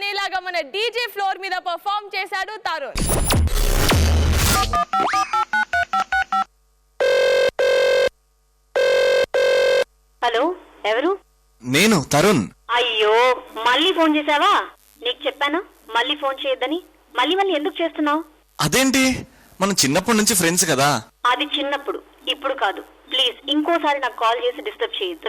పాడేలాగా మన DJ floor మీద perform చేశాడు తరుణ్. హలో, ఎవరు? నేను తరుణ్. అయ్యో, మళ్ళీ ఫోన్ చేసావా? నీకు చెప్పానా మళ్ళీ ఫోన్ చేయొద్దని? మళ్ళీ మళ్ళీ ఎందుకు చేస్తున్నావు? అదేంటి, మనం చిన్నప్పటి నుంచి ఫ్రెండ్స్ కదా. అది చిన్నప్పుడు, ఇప్పుడు కాదు. ప్లీజ్ ఇంకోసారి నాకు కాల్ చేసి డిస్టర్బ్ చేయొద్దు.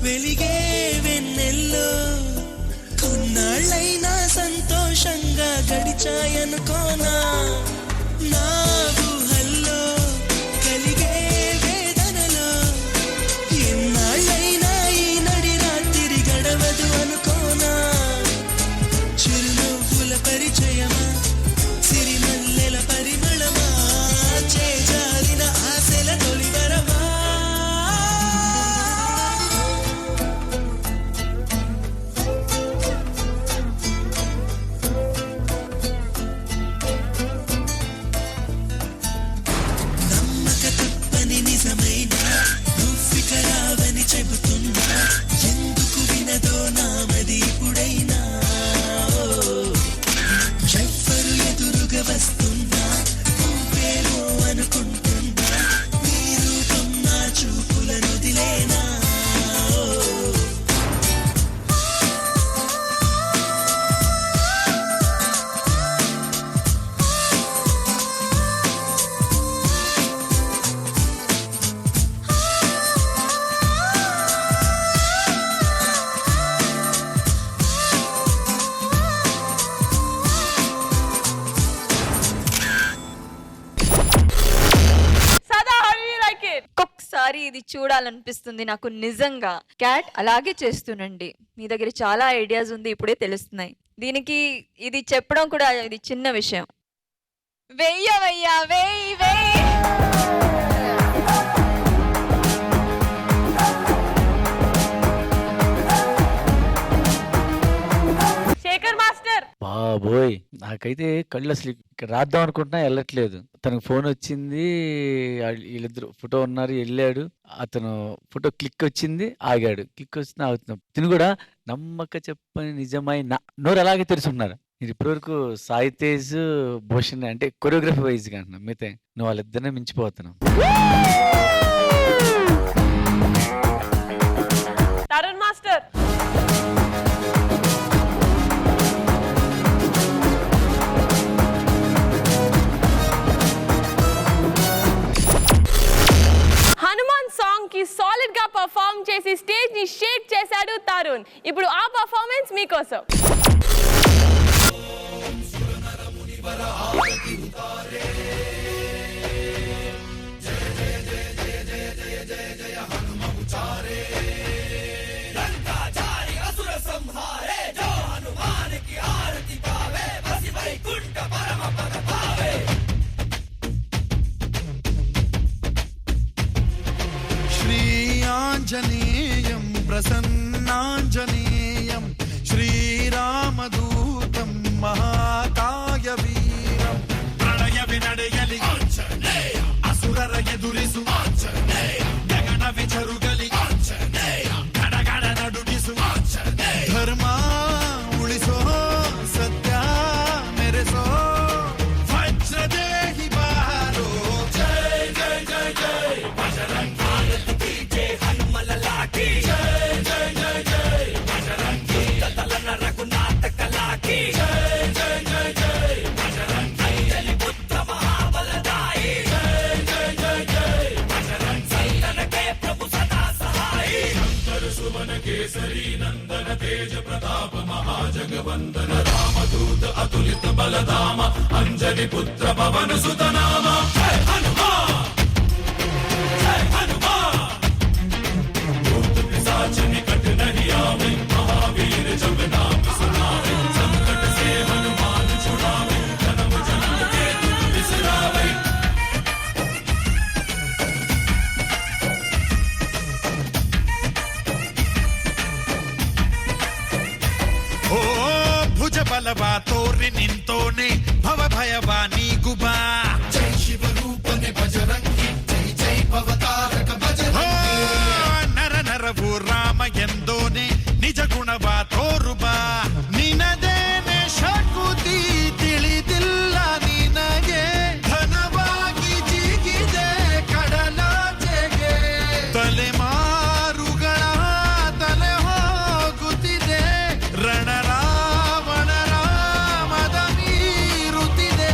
వెలిగే వెన్నెల్లో కొన్నాళ్ళైనా సంతోషంగా గడిచాయనుకోనా నా ఊహల్లో కలిగే వేదనలో ఎన్నాళ్ళైనా ఈ నడి రాత్రి గడవదు అనుకోనా చిరునవ్వుల పరిచయమా సిరిమల్లెల పరిమళమా చేజారిన ఆశల తొలివరమా ఇది చూడాలనిపిస్తుంది నాకు నిజంగా. క్యాట్ అలాగే చేస్తునండి. మీ దగ్గర చాలా ఐడియాస్ ఉంది, ఇప్పుడే తెలుస్తున్నాయి. దీనికి ఇది చెప్పడం కూడా ఇది చిన్న విషయం. వెయ్యి శేఖర్ మాస్టర్ బాబోయ్, నాకైతే కళ్ళు అసలు ఇక్కడ రాద్దాం అనుకుంటున్నా వెళ్ళట్లేదు. తనకు ఫోన్ వచ్చింది, వీళ్ళిద్దరు ఫోటో ఉన్నారు, వెళ్ళాడు. అతను ఫోటో క్లిక్ వచ్చింది, ఆగాడు, క్లిక్ వచ్చింది, ఆగుతున్నాం. తిని కూడా నమ్మక చెప్పని నిజమై నోరు అలాగే తెలుసుకున్నారు. మీరు ఇప్పటివరకు సాయి తేజ్, భూషణ్ అంటే కొరియోగ్రఫీ వైజ్ గా అంటున్నా, మిగతా నువ్వు వాళ్ళిద్దరినే మించిపోతున్నావు. తరుణ్ మాస్టర్ హనుమాన్ సాంగ్ కి సాలిడ్ గా పర్ఫార్మ్ చేసి స్టేజ్ ని షేక్ చేశాడు తరుణ్. తరుణ్. ఇప్పుడు ఆ పర్ఫార్మెన్స్ మీకోసం. ఆంజనేయం ప్రసన్నాంజనేయం శ్రీరామదూతం మహాకాయ వీరం ప్రళయ వినడయలి అసురర ఎదురిసు గగన విచరుగలి గడగడ నడుడిసు ಧರ್ಮ ಉಳಿಸೋ ಸತ್ಯ ಮೆರೆಸೋ ವಜ್ರದೇಹಿ ಬಾರೋ ಜೈ ಜೈ ಜೈ ಜೈ ಬಜರಂಗ కేసరి నందన తేజ ప్రతాప మహాజగవందన రామదూత అతులిత బలధామ అంజని పుత్ర పవన సుతనామ జై హనుమా జై హనుమా భూత పిశాచ నికట नहीं आवे महावीर जब नाम सुनावे संकट से हनुमान छुड़ावे जन्म जन्म के दुख बिसरावे ओ भुज बलवा तोरि निंतोने भव भयवा नीगुबा जय शिव रूपने बजरंगी जय जय भवतारक बजरंगी नर नरवु राम ಎಂದೋನೆ ನಿಜ ಗುಣವಾ ತೋರುಬಾ ನಿನದೇನೆ ಶಕುತಿ ತಿಳಿದಿಲ್ಲ ನಿನಗೆ ಧನವಾಗಿ ಜಿಗಿದೆ ಕಡಲಾಚೆಗೆ ತಲೆಮಾರುಗಳ ತಲೆ ಹೋಗುತ್ತಿದೆ ರಣರಾವಣ ರಾಮದ ಮೀರುತ್ತಿದೆ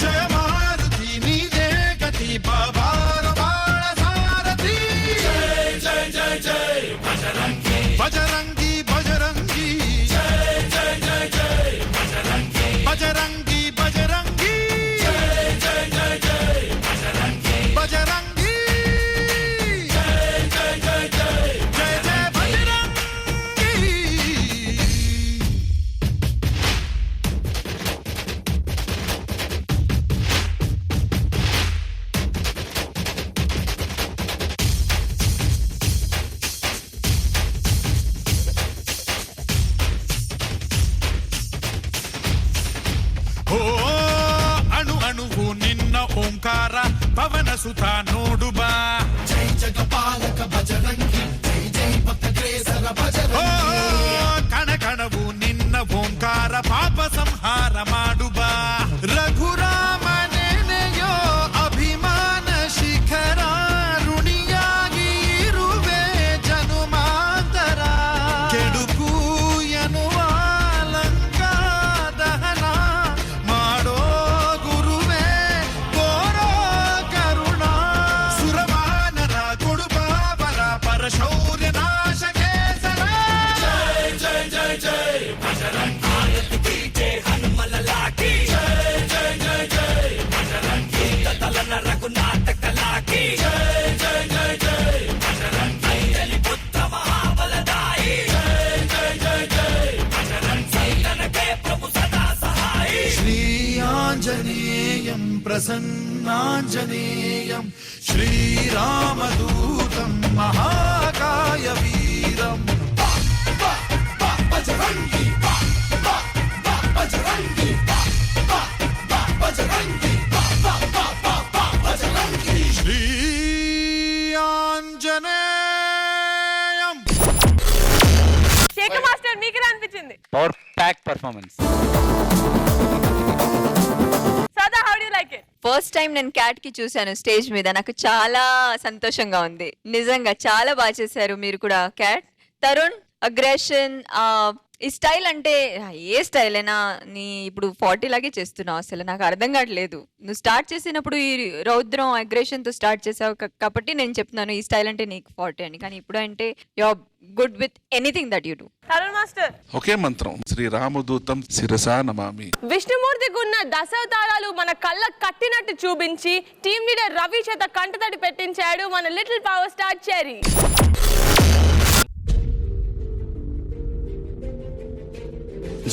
ಜಯ ಮಾರುತಿ ನೀನೇ ಗತಿ ಬಾಬಾರ ಬಾಳ ಸಾರಥಿ ಜಯ ಜಯ ಜಯ ಜಯ ಬಜರಂಗಿ ಬಜರಂಗಿ ಬಜರಂಗಿ ಜಯ ಜಯ ಜಯ ಜಯ ಬಜರಂಗಿ ಬಜರಂಗಿ ಬಜರಂಗಿ ಜಯ ಜಯ ಜಯ ಜಯ ಬಜರಂಗಿ ಬಜರಂಗಿ ಜಯ ಜಯ ಜಯ ಜಯ ಜಯ ಜಯ ಬಜರಂಗಿ ಓ ಅಣು ಅಣುವು ನಿನ್ನ ಓಂಕಾರ ಪವನ ಸುತ ನೋಡುಬಾ ಜೈ ಜಗಪಾಲಕ ಬಜರಂಗಿ ಜೈ ಜೈ ಭಕ್ತಗ್ರೇಸರ ಬಜರಂಗಿ ಕಣ ಕಣವು ನಿನ್ನ ಓಂಕಾರ ಪಾಪ ಸಂಹಾರ ಮಾಡುಬಾ ರಘುರಾಮನೆನೆಯೋ ಅಭಿಮಾನ ಶಿಖರ ಋಣಿಯಾಗಿ ಇರುವೆ ಜನುಮಾಂತರ ಕೆಡುಕು ಎನ್ನುವ ಲಂಕಾ ದಹನ ಮಾಡೋ ಗುರುವೇ ತೋರೋ ಕರುಣ ಸುರವಾನರ ಕೊಡುಬಾಬರ ಪರಶೌರ್ಯ ನಾಶ ಕೇಸರ ಜೈ ಜೈ ಜೈ ಜೈ ಬಜರಂಗಿ ಜೈ ಹನುಮಲ ಲಾಠಿ ಜೈ ಜೈ ಜೈ ಜೈ ಬಜರಂಗಿ ತಲನ ರಘುನಾಥಕ ಲಾಠಿ ಜೈ ಜೈ ಜೈ ಜೈ ಬಜರಂಗಿ ಅಲಿ ಪುತ್ರ ಮಹಾಬಲದಾಯಿ ಜೈ ಜೈ ಜೈ ಜೈ ಬಜರಂಗಿ ತನಗೆ ಪ್ರಭು ಸದಾ ಸಹಾಯಿ ಶ್ರೀ ಆಂಜನೇಯಂ ಪ್ರಸನ್ನಾಂಜನೇಯಂ ಶ್ರೀರಾಮದೂತಂ ಮಹಾಕಾಯ ವೀರಂ ಬಜರಂಗಿ ಬಜರಂಗಿ ಬಜರಂಗಿ ಬಜರಂಗಿ ಶ್ರೀ ಆಂಜನೇಯಂ శేఖర్ మాస్టర్ మీకు ఎలా అనిపించింది? Power pack performance. Sada how do you like it? First time నేను క్యాట్ కి చూశాను స్టేజ్ మీద, నాకు చాలా సంతోషంగా ఉంది. నిజంగా చాలా బాగా చేశారు మీరు కూడా క్యాట్. తరుణ్ అగ్రెషన్, ఈ స్టైల్ అంటే ఏ స్టైల్ అయినా నీ ఇప్పుడు 40 లాగే చేస్తున్నావు, అసలు నాకు అర్థం కావట్లేదు. నువ్వు స్టార్ట్ చేసినప్పుడు ఈ రౌద్రం అగ్రెషన్ తో స్టార్ట్ చేసావు కాబట్టి నేను చెప్తున్నాను ఈ స్టైల్ అంటే నీకు 40 అని. కానీ ఇప్పుడు అంటే you are good with anything that you do. Tarun master, ఒకే మంత్రం, శ్రీరామదూతం శిరసా నమామి. విష్ణుమూర్తికి ఉన్న దశావతారాలు మన కళ్ళ కట్టినట్టు చూపించి టీమ్ లీడర్ రవి చేత కంటతడి పెట్టించాడు మన లిటిల్ పవర్ స్టార్ చెర్రీ.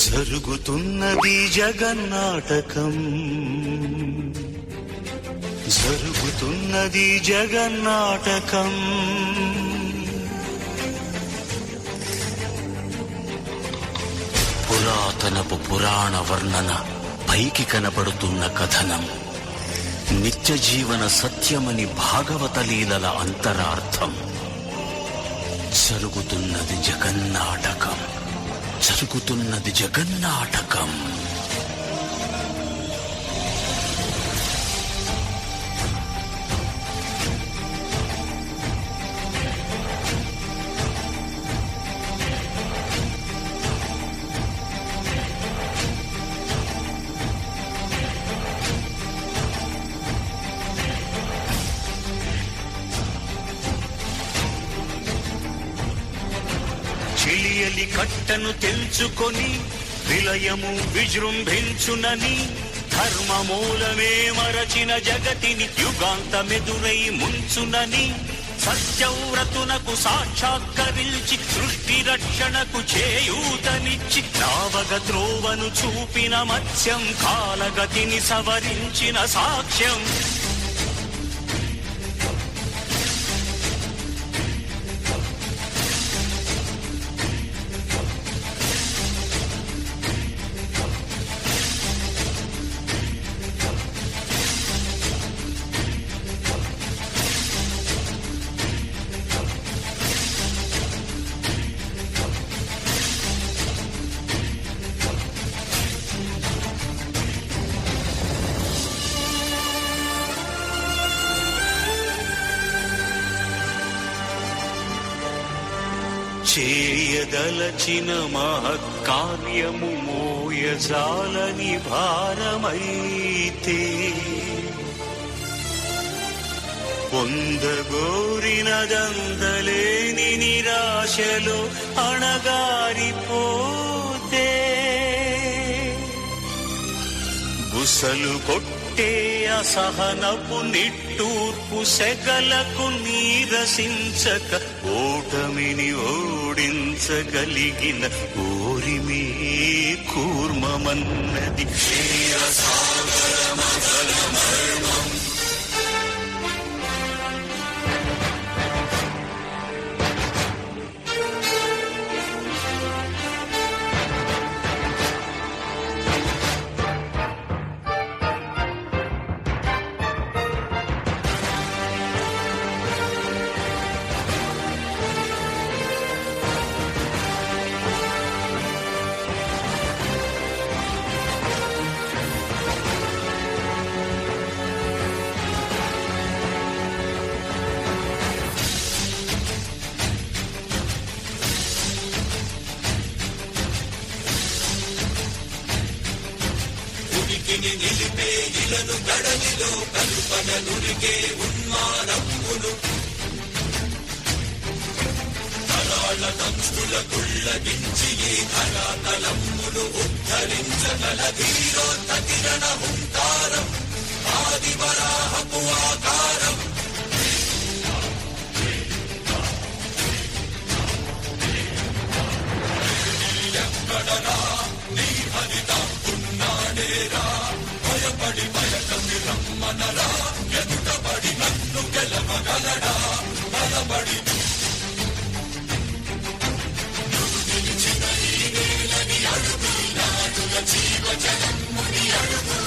జరుగుతున్నది జగన్నాటకం, జరుగుతున్నది జగన్నాటకం. పురాతనపు పురాణ వర్ణన, పైకి కనబడుతున్న కథనం, నిత్య జీవన సత్యమని భాగవత లీలల అంతరార్థం. జరుగుతున్నది జగన్నాటకం, జరుగుతున్నది జగన్నాటకం. చెలియలి కట్టను తెంచుకొని విలయము విజృంభించునని, ధర్మమూలమే మరచిన జగతిని యుగాంతమెదురై ముంచునని, సత్యవ్రతునకు సాక్షాత్కరించి సృష్టి రక్షణకు చేయూతనిచ్చి నావగ త్రోవను చూపిన మత్స్యం, కాలగతిని సవరించిన సాక్ష్యం. చేయదలచిన మహత్కార్యము మోయజాలని భారమైతే, పొందగోరినదందలేని నిరాశలో అణగారిపోతే, బుసలు కొట్టే అసహనపు నిట్టూర్పు సెగలకు నీరసించక, ఓటమిని ఓడించగలిగిన ఓరిమే కూర్మమన్నది. నిలిపే ఇలను గడలిలో కల్పన నురిగే ఉన్మానమును, తరాల దంస్తుల కుళ్ళగించి ఈ ధరాతలమ్మును ఉద్ధరించగల ధీరోత్తతిరణ హుంకారం, ఆది వరాహపు ఆకారం. ఎక్కడరా నీ హరిత ఉన్నాడేరా, భయపడి భయకమి రమ్మనరా, ఎదుటపడి నన్ను గెలవగలడా, బలపడి నిలిచిన ఈ నేలని అడుగు, నాటుల జీవ జగమ్ముని అడుగు.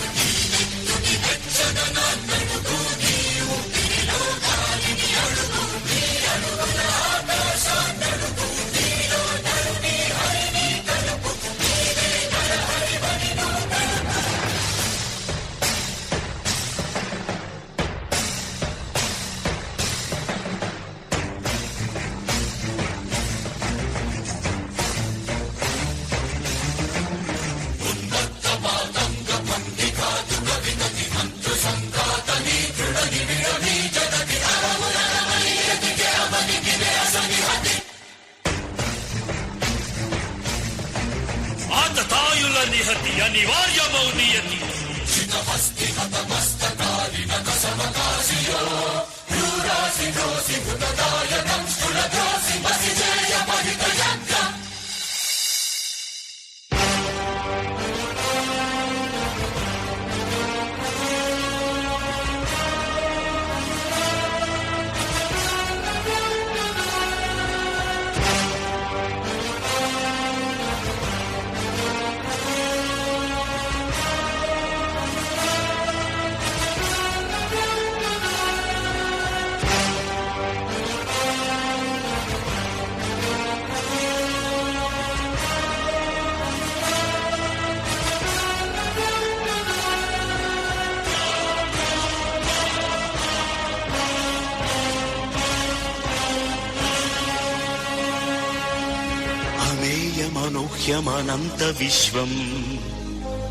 అమేయమనూహ్యమనంత విశ్వం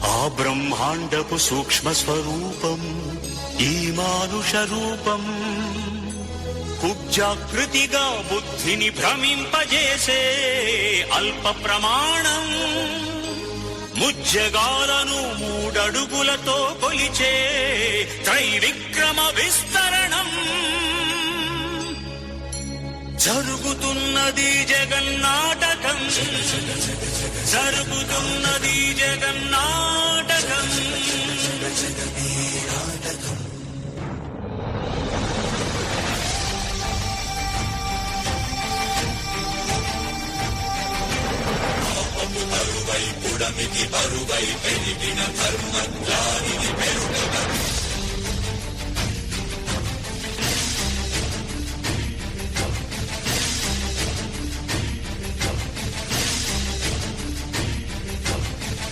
ఆ బ్రహ్మాండపు సూక్ష్మ స్వరూపం ఈ మానుష రూపం కుబ్జాకృతిగా బుద్ధిని భ్రమింపజేసే అల్ప ప్రమాణం ముజ్జగాలను మూడడుగులతో కొలిచే త్రైవిక్రమ విస్తరణం జరుగుతున్నది జగన్నాటకం జరుగుతున్నది జగన్నాటకం బరువై పుడమికి బరువై పెరిగిన ధర్మజ్ఞానిని పెరుగగా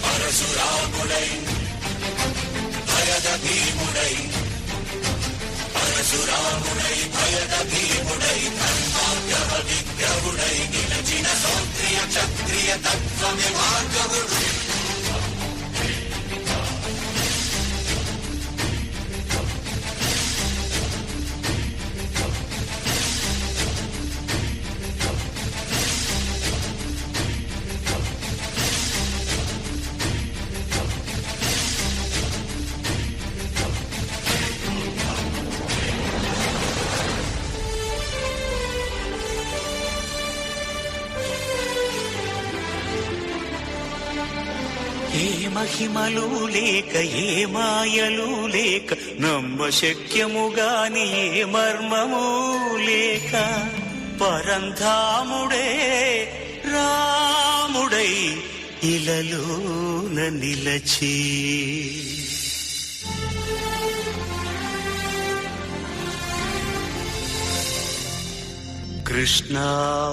పరశురాముడై భయద భీముడై పరశురాముడై భయద భీముడై ధర్మాగ్రహ విగ్రహుడై నిలచిన సౌత్రియ క్షత్రియ తత్వమే భార్గవుడు ఏ మహిమలు లేక ఏ మాయలు లేక నమ్మశక్యముగాని ఏ మర్మము లేక పరంధాముడే రాముడై ఇలలోన నిలచి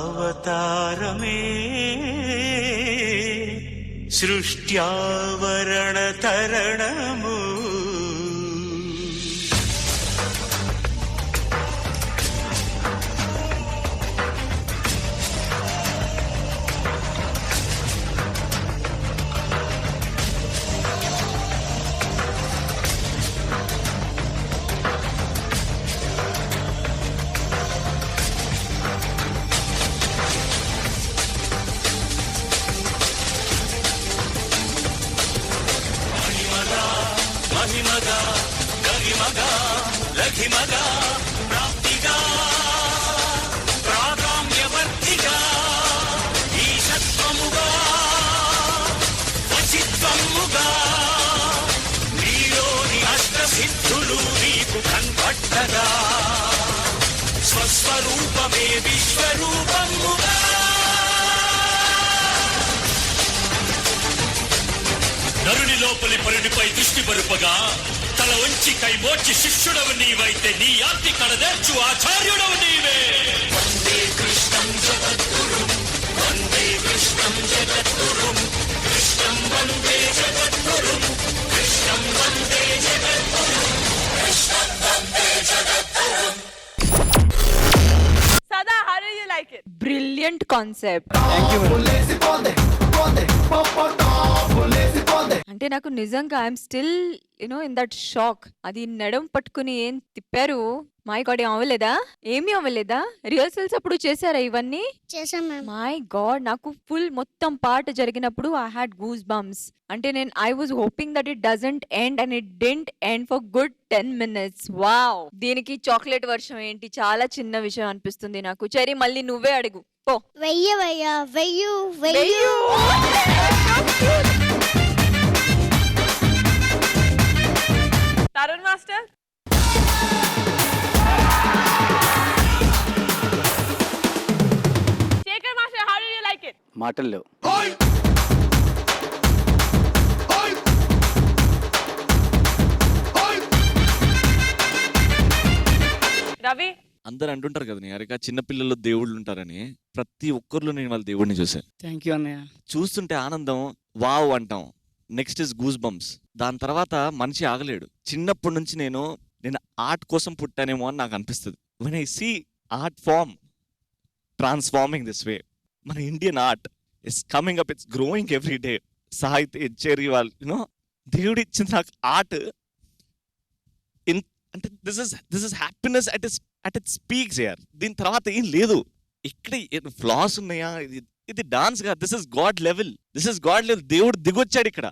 కృష్ణావతారమే సృష్ట్యావరణ తరణము మహిమగా గరిమగా లఘిమగా ప్రాప్తిగా ప్రాగామ్యవర్తిగా ఈశత్వముగా వశిత్వముగా నీలోని అష్టసిద్ధులు నీకు కన్పట్టగా స్వస్వరూపమే విశ్వరూపముగా నరుని లోపలి పరునిపై దృష్టి పరుపగా తల వంచి కైమోర్చి శిష్యుడవు నీవైతే నీ ఆర్తి కడదేర్చు ఆచార్యుడవు నీవే వందే కృష్ణం జగద్గురు వందే కృష్ణం జగద్గురు కృష్ణం వందే జగద్గురు కృష్ణం వందే జగద్గురు కృష్ణం వందే జగద్గురు Sada, how did you like it? Brilliant. Brilliant concept. అంటే నాకు నిజంగా I'm still in that shock. అది నడుం పట్టుకుని ఏం తిప్పారు. మై గాడ్, ఏమీ అవ్వలేదా? రిహర్సల్స్ అప్పుడు చేశారా ఇవన్నీ? చేసాం మ్యామ్. మై గాడ్, నాకు ఫుల్ మొత్తం పాట జరిగినప్పుడు ఐ హ్యాడ్ గూస్ బంప్స్. అంటే I was hoping that it doesn't end and it didn't end for good 10 minutes. Wow. దీనికి చాక్లెట్ వర్షం ఏంటి? చాలా చిన్న విషయం అనిపిస్తుంది నాకు. చెరి, మళ్ళీ నువ్వే అడుగు పో. వెయ్యు. Tarun master. Shekhar master, how did you like it? మాటలు లేవు. రవి. అందరు అంటుంటారు కదా నిహారిక, చిన్నపిల్లలు దేవుళ్ళు ఉంటారని. ప్రతి ఒక్కరిలో నేను వాళ్ళ దేవుడిని చూసాను. థ్యాంక్ యూ అన్నయ్య. చూస్తుంటే ఆనందం, వావ్ అంటాం. Next is goose bumps. దాని తర్వాత మనిషి ఆగలేడు. చిన్నప్పటి నుంచి నేను ఆర్ట్ కోసం పుట్టానేమో అని నాకు అనిపిస్తుంది. When I see art form transforming this way, మన Indian art is coming up, it's growing every day. సాహిత్య చెరి వాళ్ళు దేవుడు ఇచ్చిన నాకు ఆర్ట్ అంటే this is happiness at it speaks here. దీని తర్వాత ఏం లేదు. ఇక్కడ ఫ్లాస్ ఉన్నాయా? ఇది డాన్స్ గా. This is God level. దేవుడు దిగొచ్చాడు ఇక్కడ.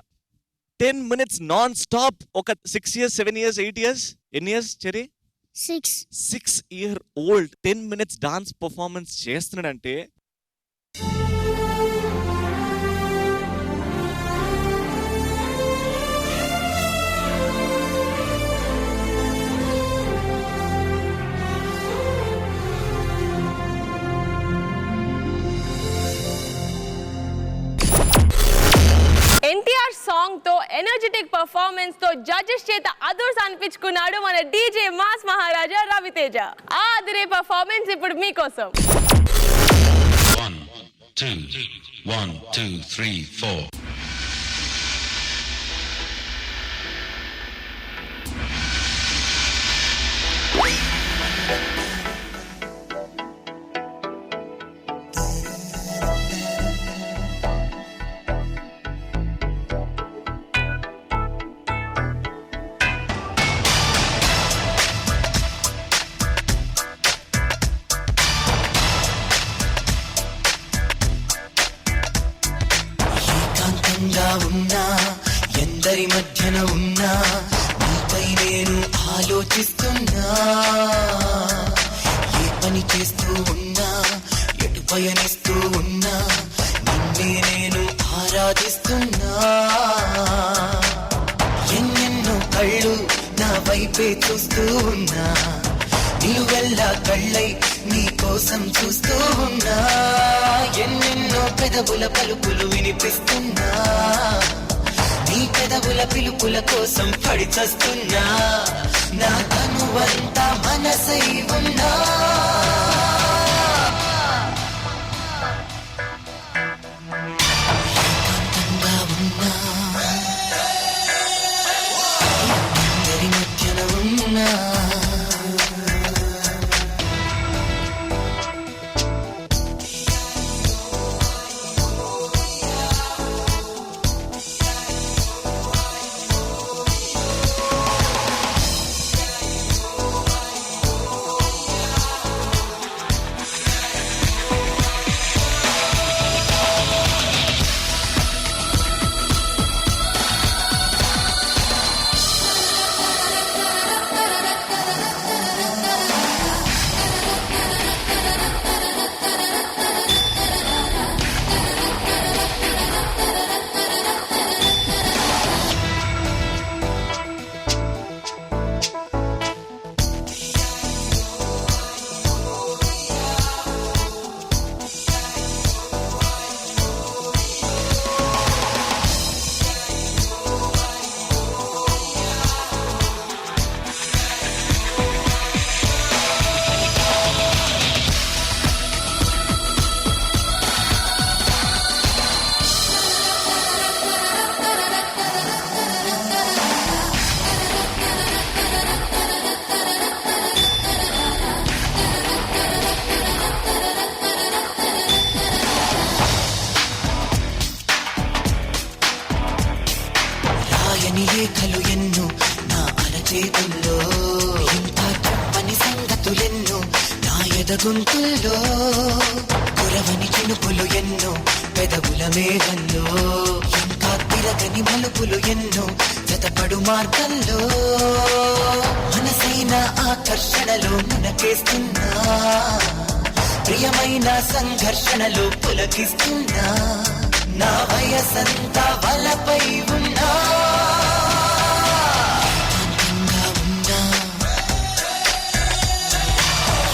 10 minutes నాన్ స్టాప్. ఒక 6 years 7 years 8 years ఎన్ని ఇయర్స్ చెరి? 6 year old 10 minutes dance performance చేస్తున్నాడంటే ఎన్టీఆర్ సాంగ్ తో ఎనర్జెటిక్ పర్ఫార్మెన్స్ తో జడ్జెస్ చేత అదర్స్ అనిపించుకున్నాడు మన డీజే మాస్ మహారాజా రవితేజ. ఆ అదిరే పర్ఫార్మెన్స్ ఇప్పుడు మీకోసం. 1 2 1 2 3 4. ఉన్నా ఎందరి మధ్యన ఉన్నా నీపై నేను ఆలోచిస్తున్నా. ఏ పని చేస్తూ ఉన్నా, ఎటు పయనిస్తూ ఉన్నా, నిన్నే నేను ఆరాధిస్తున్నా. ఎన్నెన్నో కళ్ళు నా వైపే చూస్తూ ఉన్నా, నిలువెల్లా కళ్ళై నీ కోసం చూస్తూ ఉన్నా. ఎన్నెన్నో పెదవుల పలుకులు వినిపిస్తున్నా, నీ పెదవుల పిలుపుల కోసం పడి చస్తున్నా. నా తనువంతా మనసై ఉన్నా. ఏకాంతంగా ఉన్నా, అందరి మధ్యన ఉన్నా. చేతుల్లో ఇంకా చెప్పని సంగతులెన్నో నా ఎదగొంతుల్లో కురవని చినుకులు ఎన్నో పెదవుల మేఘంలో ఇంకా తిరగని మలుపులు ఎన్నో జతపడు మార్గంలో మనసైన ఆకర్షణలో మునకేస్తున్నా ప్రియమైన సంఘర్షణలో పులకిస్తున్నా నా వయసంతా వలపై ఉన్నా అందంగా ఉన్నా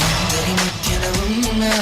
అందరి మధ్యన ఉన్నా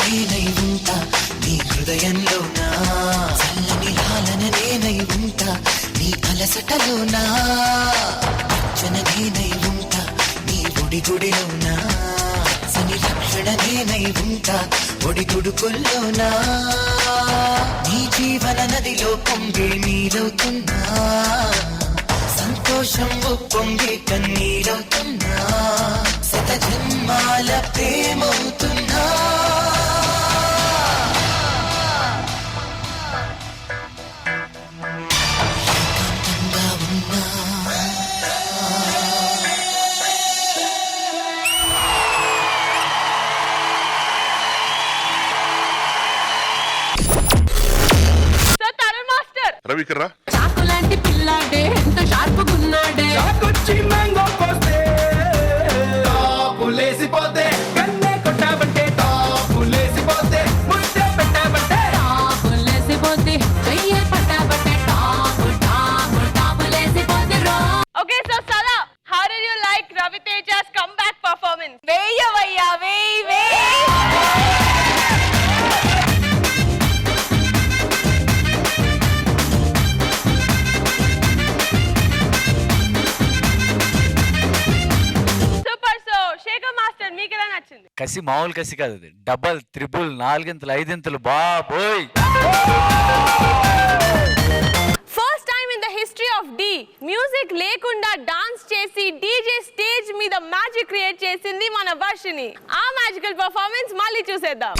నేనై ఉంటా నీ హృదయంలోనా చల్లని లాలన నేనై ఉంటా నీ అలసటలోనా అర్చన నేనై ఉంటా నీ ఒడి గుడిలోనా సని రక్షణ నేనై ఉంటా ఒడి గుడుకుల్లోనా నీ జీవన నదిలో పొంగే నీరవుతున్నా సంతోషం పొంగే కన్నీరవుతున్నా శత జన్మాల ప్రేమవుతున్నా సో తరుణ్ మాస్టర్ రవికర్రా చాకులాంటి పిల్లాడే ఎంత షార్పుగున్నాడే చాకొచ్చి మ్యాంగో కోస్తే టాపులేసిపోతే కన్నే కొట్టాబంటే టాపులేసిపోతే ముద్దే పెట్టాబంటే టాపులేసిపోతే చెయ్యే పట్టాబట్టే టాపులేసిపోతే రో. ఓకే సో సలా how did you like Raviteja's comeback performance? వేయవయ్యా వేయ్ సూపర్. సో శేఖర్ మాస్టర్ మీకు ఎలా నచ్చింది? కసి మామూలు కసి కాదు, అది డబల్ త్రిబుల్ నాలుగింతలు ఐదింతలు బాబోయ్. First time in the history of the music లేకుండా డాన్స్ చేసి డీజే స్టేజ్ మీద మ్యాజిక్ క్రియేట్ చేసింది మన వర్షిని. ఆ మ్యాజికల్ పర్ఫార్మెన్స్ మళ్ళీ చూసేద్దాం.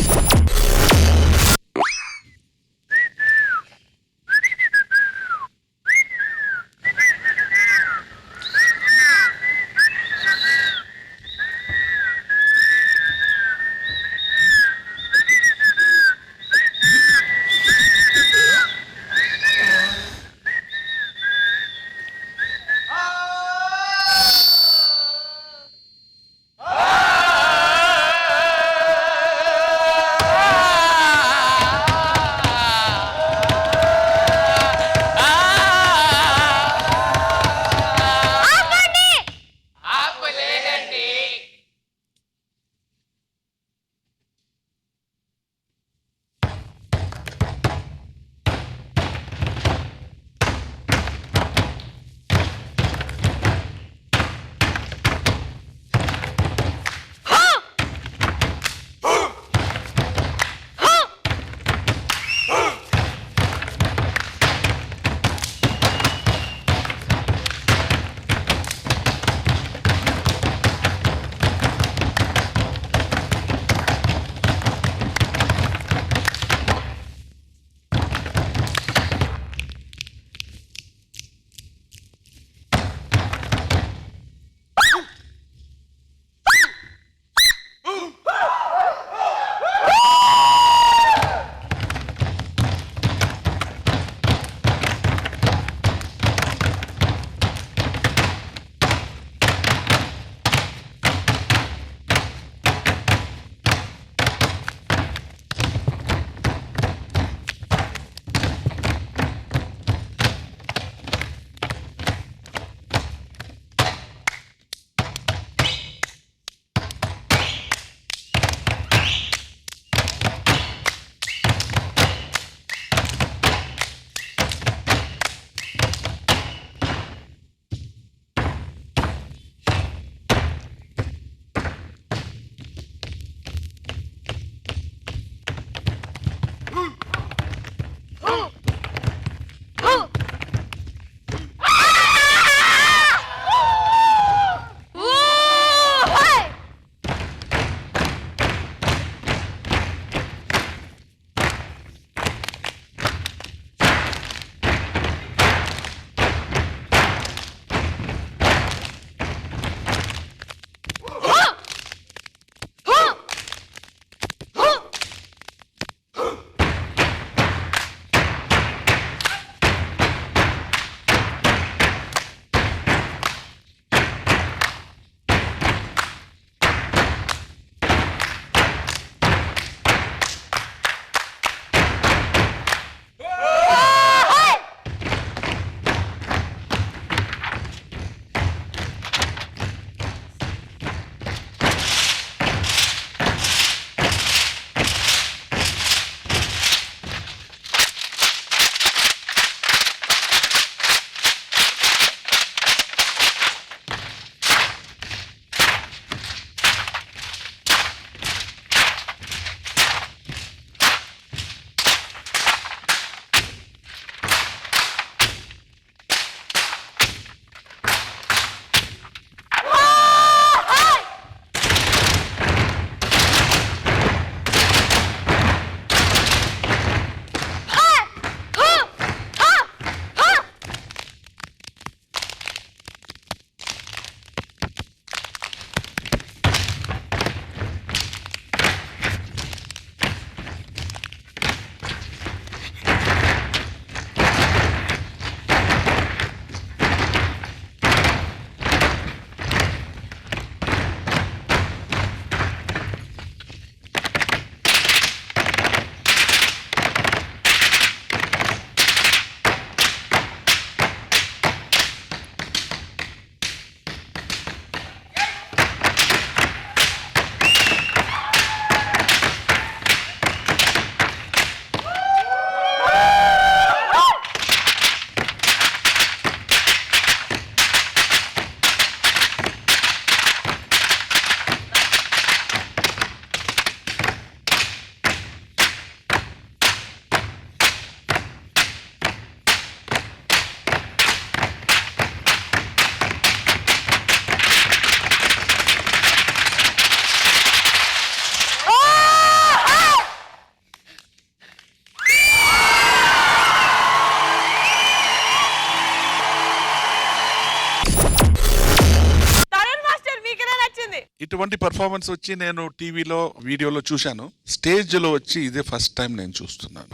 ఇటువంటి పర్ఫార్మెన్స్ వచ్చి నేను టీవీలో వీడియోలో చూశాను. స్టేజ్ లో వచ్చి ఇదే ఫస్ట్ టైం నేను చూస్తున్నాను.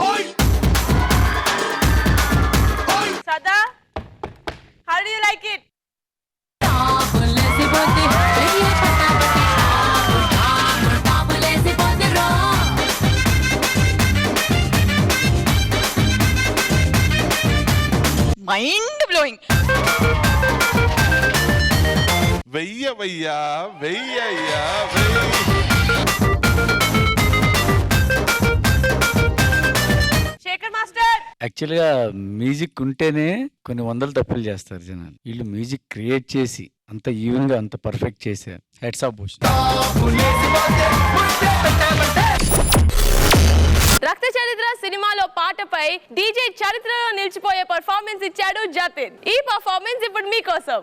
సదా, how do you like it? లేసిపోతే చెయ్యే పట్టాబట్టే టాపు లేసిపోతే రో మైండ్ బ్లోయింగ్. వెయ్యవయ్యా వెయ్యయ్యా శేఖర్ మాస్టర్, యాక్చువల్గా మ్యూజిక్ ఉంటేనే కొన్ని వందల తప్పులు చేస్తారు జనాలు. వీళ్ళు మ్యూజిక్ క్రియేట్ చేసి అంత ఈవెన్ గా అంత పర్ఫెక్ట్ చేశారు. Heads of Bhushan. రక్త చరిత్ర సినిమాలో పాటపై డీజే చరిత్రలో నిలిచిపోయే పర్ఫార్మెన్స్ ఇచ్చాడు జతిన్. ఈ పర్ఫార్మెన్స్ ఇప్పుడు మీకోసం.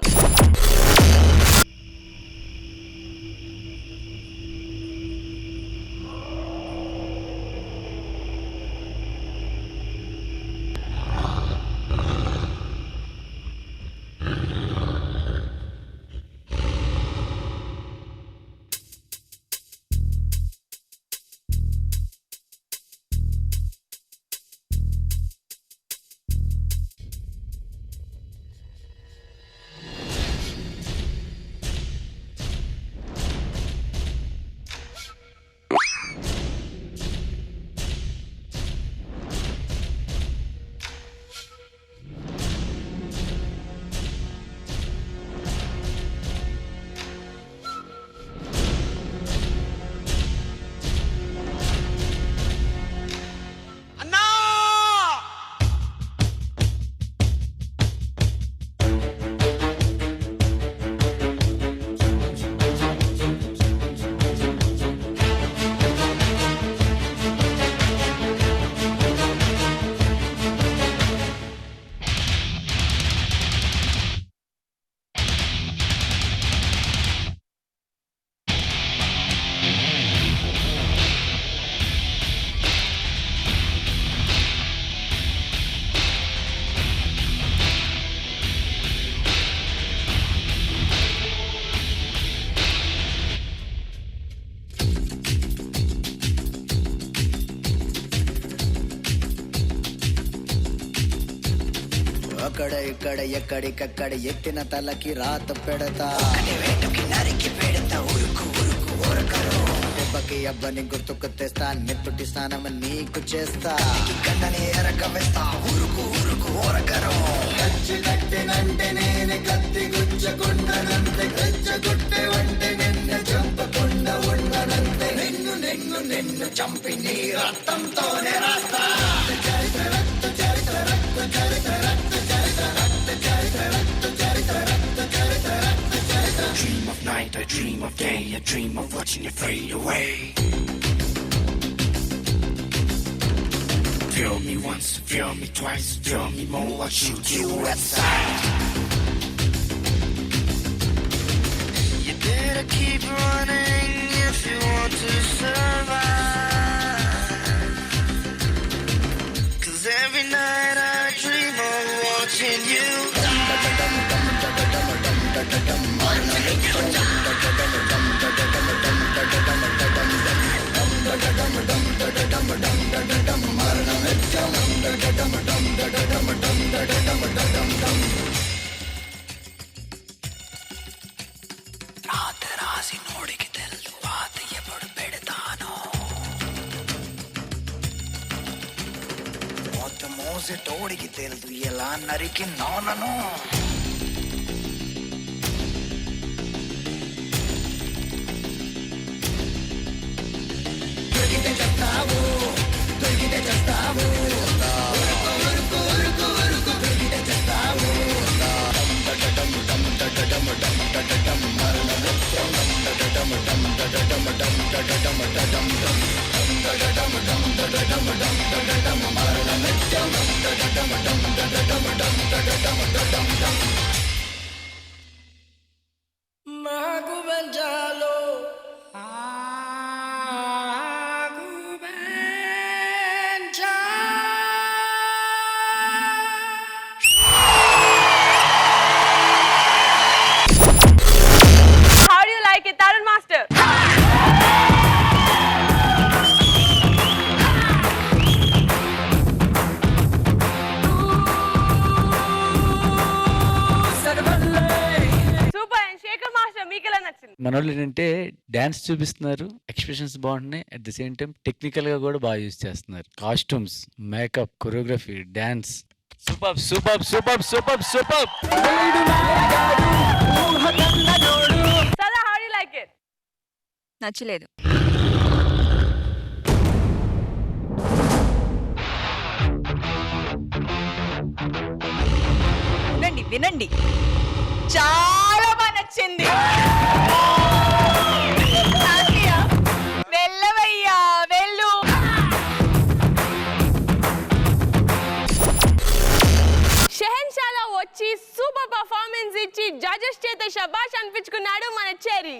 అక్కడ ఇక్కడ ఎక్కడికక్కడ ఎత్తిన తలకి రాత పెడతా. వేటుకి నరికి పెడతా ఉరుకు ఉరుకు ఊరకరు. దెబ్బకి అబ్బని గుర్తుకు తెస్తా. నెత్తుటి స్నానం నీకు చేస్తా. గండని ఎరక వేస్తా ఉరుకు ఉరుకు ఊరకరు. కచ్చి కట్టినంటే నేనే కత్తి గుచ్చకుండనంతే. గచ్చగుట్టే వంటే నిన్ను చంపకుండా ఉండనంతే. నిన్ను నిన్ను నిన్ను చంపి నీ రక్తంతోనే రాస్తా. చరిత్ర రక్త చరిత్ర రక్త చరిత్ర రక్త చరిత్ర రక్త చరిత్ర రక్త చరిత్ర రక్త చరిత్ర రక్త చరిత్ర. Dream of night, I dream of day, I dream of watching you fade away. Feel me once, feel me twice, feel me more, I'll shoot you at sight. You better keep running if you want to survive. 'Cause every night I dream of watching you. రాత్రి రాసి నోడికి తెలుసు వాత ఎప్పుడు పెడతాను. మొత్తం మోసే తోడికి తెలుసు ఎలా నరికి నోనను. దొరికితే చెప్తావు, దొరికితే చేస్తావు. ఉరుకు ఉరుకు ఉరుకు దొరికితే చేస్తావు. నాకు వెంచాలో How do you like it, Tarun Master? మనోళ్ళు ఏంటంటే డాన్స్ చూపిస్తున్నారు, ఎక్స్ప్రెషన్స్ బాగుంటున్నాయి, at the same time technical గా కూడా బాగా యూజ్ చేస్తున్నారు. Costumes, makeup, choreography, dance, super super super super super. Sada, how do you like it? నచ్చలేదు. వినండి వినండి, చాలా బాగా నచ్చింది. హ్యాపీయా? వెళ్ళవయ్యా వెళ్ళు. షెహన్షాలా వచ్చి సూపర్ పర్ఫార్మెన్స్ ఇచ్చి జడ్జెస్ చేత శబాష్ అనిపించుకున్నాడు మన చెర్రీ.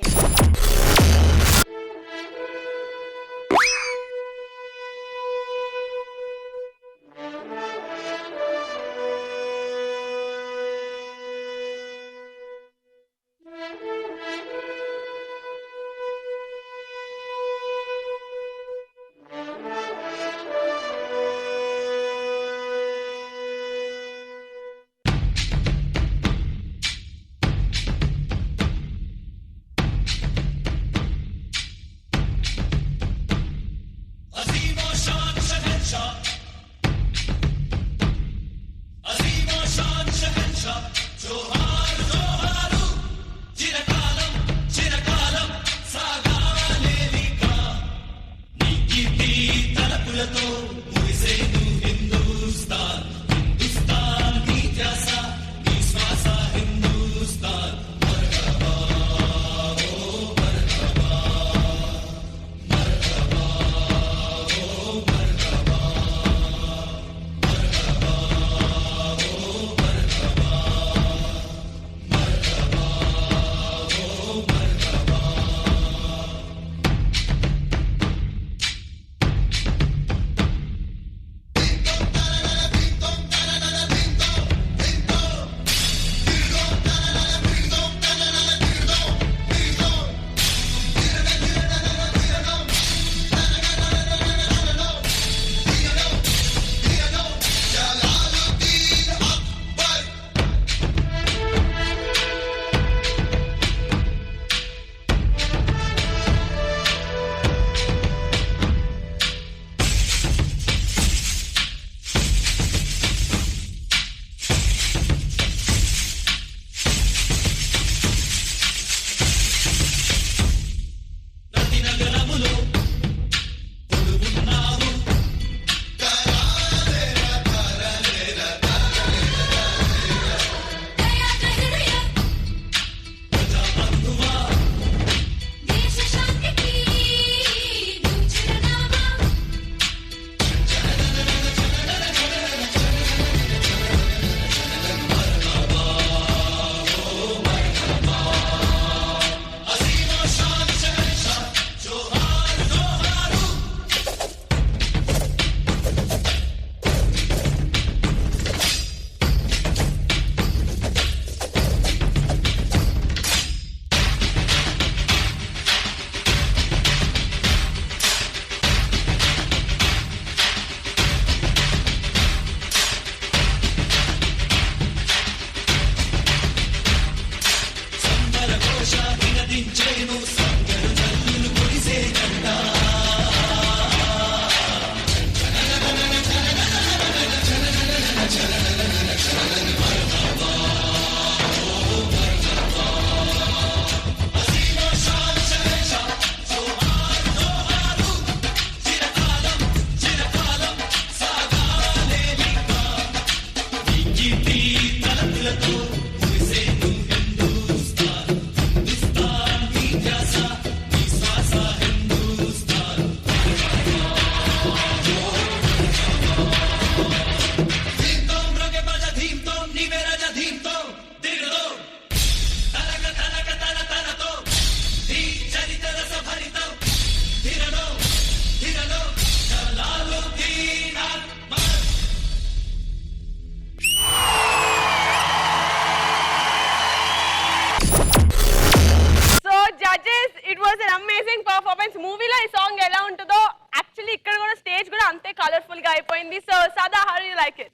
మూవీలో ఈ సాంగ్ ఎలా ఉంటుందో యాక్చువల్లీ ఇక్కడ కూడా స్టేజ్ కూడా అంతే కలర్ఫుల్ గా అయిపోయింది. So Sada, how do you like it?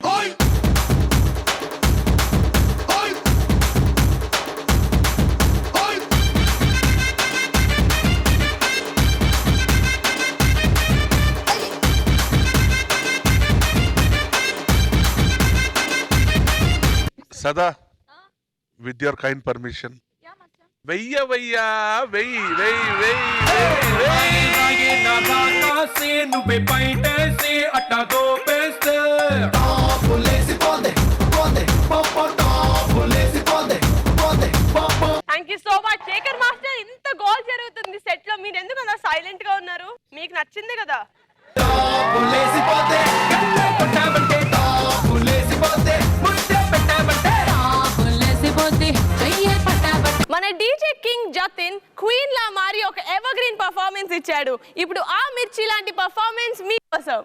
Sada with your kind permission వెయ్యి వెయ్యి से नुबे पैंटे से अट्टा दो पेस्ते टॉपुलेसी बोंदे बोंदे पप्पो टॉपुलेसी बोंदे बोंदे पप्पो thank you so much. Shekhar master, ఇంత గోల్ జరుగుతుంది సెట్ లో, మీరు ఎందుకు అలా సైలెంట్ గా ఉన్నారు? మీకు నచ్చింది కదా? टॉपुलेसी बोंदे गन्ने కొట్టాబంటే टॉपुलेसी बोंदे ముద్దే పెట్టాబంటే టాపులేసి పోతే చెయ్యే పట్టాబట్టే. మన డీజే కింగ్ జతిన్ క్వీన్ లా మారి ఒక ఎవర్ గ్రీన్ పర్ఫార్మెన్స్ ఇచ్చాడు. ఇప్పుడు ఆ మిర్చి లాంటి పర్ఫార్మెన్స్ మీ కోసం.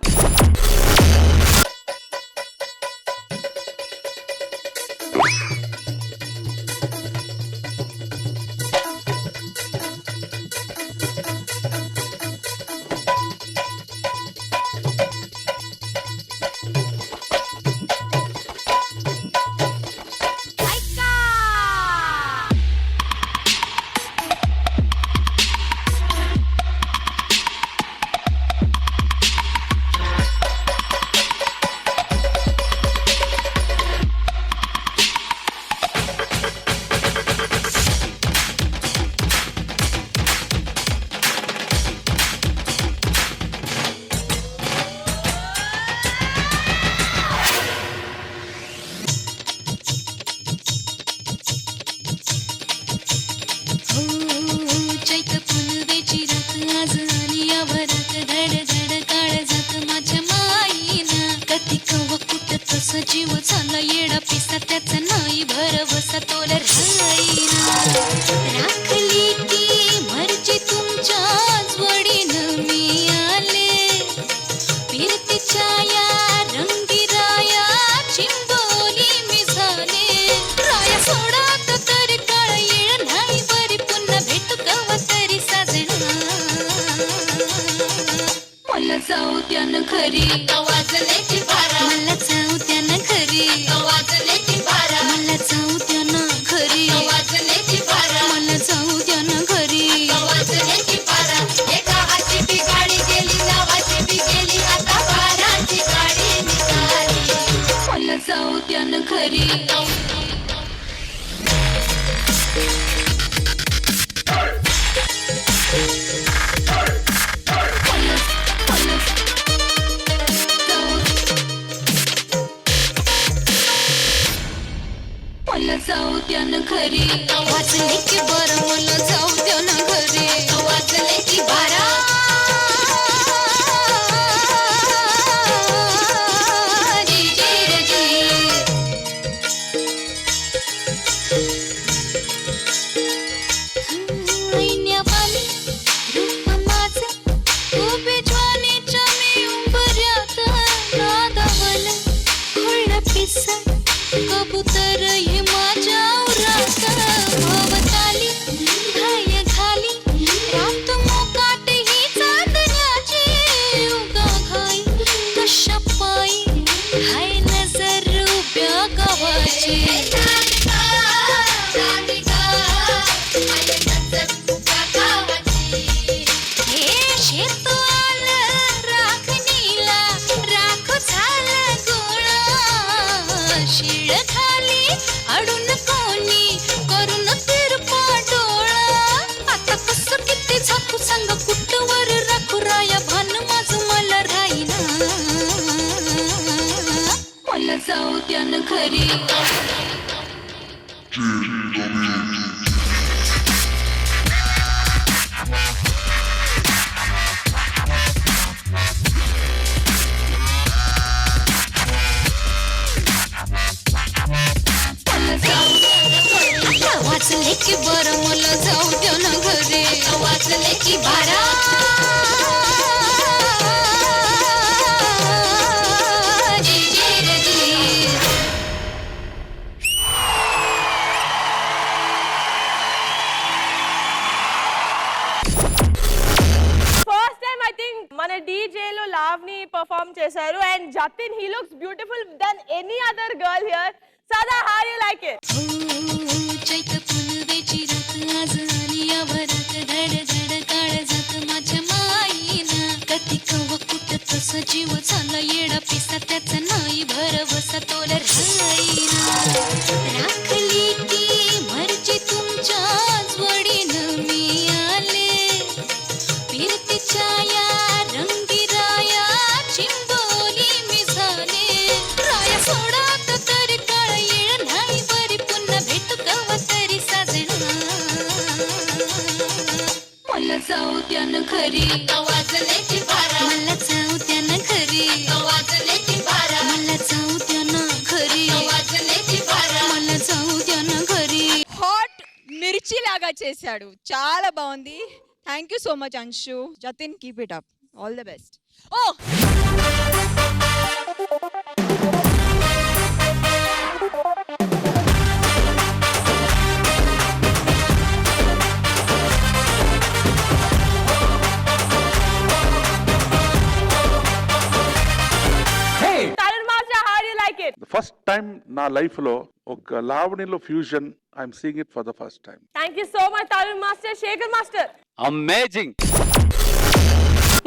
जीव झाला येडा पिसा त्याचा नाही भरवसा तोल राहीना राखली ती मर्जी तुमच्याच वडीनं मी आले फिरतीच्या या रंगीराया चिंबोली मी झाले राया सोडा तरी काळ येळ नाही बरी पुन्हा भेटू कवा तरी साजना मला जाऊ त्यानं खरी आवाजल्याची भारा मला जाऊ त्यानं खरी आवाजल्याची भारा मला जाऊ त्यानं खरी आवाजल्याची भारा मला जाऊ त्यानं खरी आवाजल्याची भारा एका हाती गाडी गेली नावाची बी गेली आता भाराची गाडी निघाली मला जाऊ त्यानं खरी मला जाऊ त्यानं खरी वाचले की बरं मला जाऊ त्यानं घरी वाचले की बारा जी जी रे जी ऐन्यावाली रूप माझं उभे ज्वानीच्या मी उंबऱ्यात नादावलं खुळ्या पिसा कबूतर हे माझ्या उरात भवताली घाय घाली रात मोकाट ही चांदण्याची उगा घाई कशा पायी हाय नजर उभ्या गावाची हे शेत आलं राखणीला राख झाला गोळा शिळ खाली अडून कोणी करून तिरपा डोळा आता कसं किती झाकू सांग कुठवर राखू राया भान माझं मला राहीना मला जाऊ त्यानं खरी वाचले की बरं मला जाऊ त्यानं घरी वाचले की बारा जी जी रे जी ఫస్ట్ టైం ఐ థింక్ మన డీజే లో లావ్ని పర్ఫార్మ్ చేశారు and Jatin he looks beautiful than any other girl here. Sada how you like it? चैत फुलवेची रात आज आली या भरात धड धड काळजात माझ्या माईना कधी कवा कुठं तसा जीव झाला येडा पिसा त्याचा नाही भरवसा तोल राहीना चौथ्यानं खरी वाजण्याची बारा मला चौथ्यानं खरी वाजण्याची बारा मला चौथ्यानं खरी वाजण्याची बारा मला चौथ्यानं खरी హాట్ మిర్చి లాగా చేశాడు, చాలా బాగుంది. Thank you so much Anshu. Jatin, keep it up, all the best. ఓ Tarun Master, how do you like it? First time నా లైఫ్ లో ఒక లావణిలో fusion I'm seeing it for the first time. Thank you so much, Tarun Master. Shekhar Master. Amazing.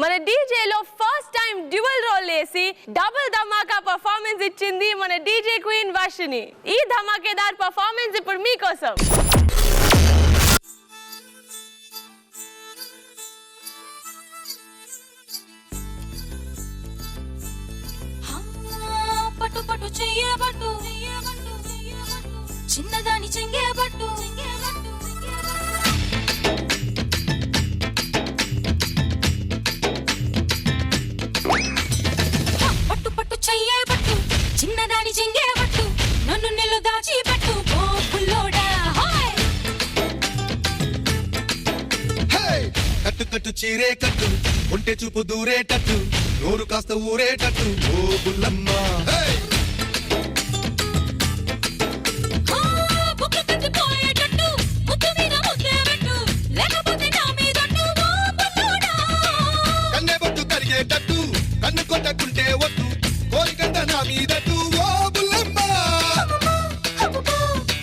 మన DJ లో first time dual role వేసి double ధమాకా performance ఇచ్చింది మన డీజే క్వీన్ వర్షిని. ఈ ధమాకేదార్ పర్ఫార్మెన్స్ ఇప్పుడు మీకోసం. పట్టు పట్టు చెయ్యబట్టు చిన్నదాని చెంగేబట్టు పట్టు పట్టు చెయ్యబట్టు చిన్నదాని చెంగేబట్టు నన్ను నిలు దాచిపెట్టు ఓ పుల్లోడా. కట్టు కట్టు చీరే కట్టు ఒంటె చూపు దూరేటట్టు నోరు కాస్త ఊరేటట్టు ఓ బుల్లమ్మ. బుక్కు కట్టిపోయేటట్టు ముద్దు మీద ముద్దే పెట్టు లేకపోతే నా మీదట్టు ఓ పుల్లోడా. కన్నె బొట్టు కరిగేటట్టు కన్ను కొట్టకుంటే వద్దు కోరికంత నా మీదట్టు ఓ బుల్లమ్మ.